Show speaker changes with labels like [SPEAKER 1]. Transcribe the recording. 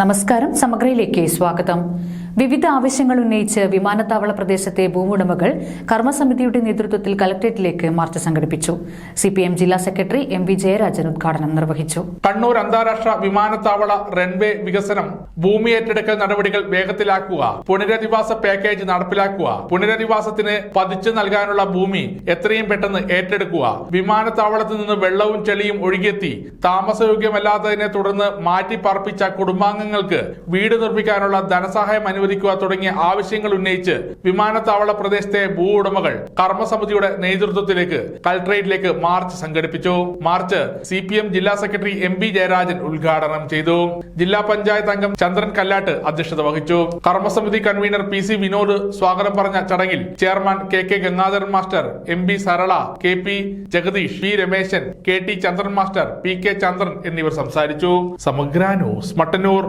[SPEAKER 1] നമസ്കാരം. സമഗ്രയിലേക്ക് സ്വാഗതം. വിവിധ ആവശ്യങ്ങൾ ഉന്നയിച്ച് വിമാനത്താവള പ്രദേശത്തെ ഭൂവുടമകൾ കർമ്മസമിതിയുടെ നേതൃത്വത്തിൽ കലക്ടറേറ്റിലേക്ക് മാർച്ച് സംഘടിപ്പിച്ചു. CPM ജില്ലാ സെക്രട്ടറി MV ജയരാജൻ ഉദ്ഘാടനം നിർവഹിച്ചു.
[SPEAKER 2] കണ്ണൂർ അന്താരാഷ്ട്ര വിമാനത്താവള റൺവേ വികസനം, ഭൂമി ഏറ്റെടുക്കൽ നടപടികൾ വേഗത്തിലാക്കുക, പുനരധിവാസ പാക്കേജ് നടപ്പിലാക്കുക, പുനരധിവാസത്തിന് പതിച്ചു നൽകാനുള്ള ഭൂമി എത്രയും പെട്ടെന്ന് ഏറ്റെടുക്കുക, വിമാനത്താവളത്തിൽ നിന്ന് വെള്ളവും ചെളിയും ഒഴുകിയെത്തി താമസയോഗ്യമല്ലാത്തതിനെ തുടർന്ന് മാറ്റി പാർപ്പിച്ച കുടുംബാംഗങ്ങൾക്ക് വീട് നിർമ്മിക്കാനുള്ള ധനസഹായം അനുവദിക്കുക തുടങ്ങിയ ആവശ്യങ്ങൾ ഉന്നയിച്ച് വിമാനത്താവള പ്രദേശത്തെ ഭൂ ഉടമകൾ കർമ്മസമിതിയുടെ നേതൃത്വത്തിലേക്ക് കലക്ടറേറ്റിലേക്ക് മാർച്ച് സംഘടിപ്പിച്ചു. മാർച്ച് CPM ജില്ലാ സെക്രട്ടറി MV ജയരാജൻ ഉദ്ഘാടനം ചെയ്തു. ജില്ലാ പഞ്ചായത്ത് അംഗം ചന്ദ്രൻ കല്ലാട്ട് അധ്യക്ഷത വഹിച്ചു. കർമ്മസമിതി കൺവീനർ PC വിനോദ് സ്വാഗതം പറഞ്ഞ ചടങ്ങിൽ chairman KK Gangadharan master, MB Sarala, KP Jagadeesh, P Rameshan, KT Chandran master, PK Chandran എന്നിവർ സംസാരിച്ചു. സമഗ്ര ന്യൂസ്, മട്ടന്നൂർ.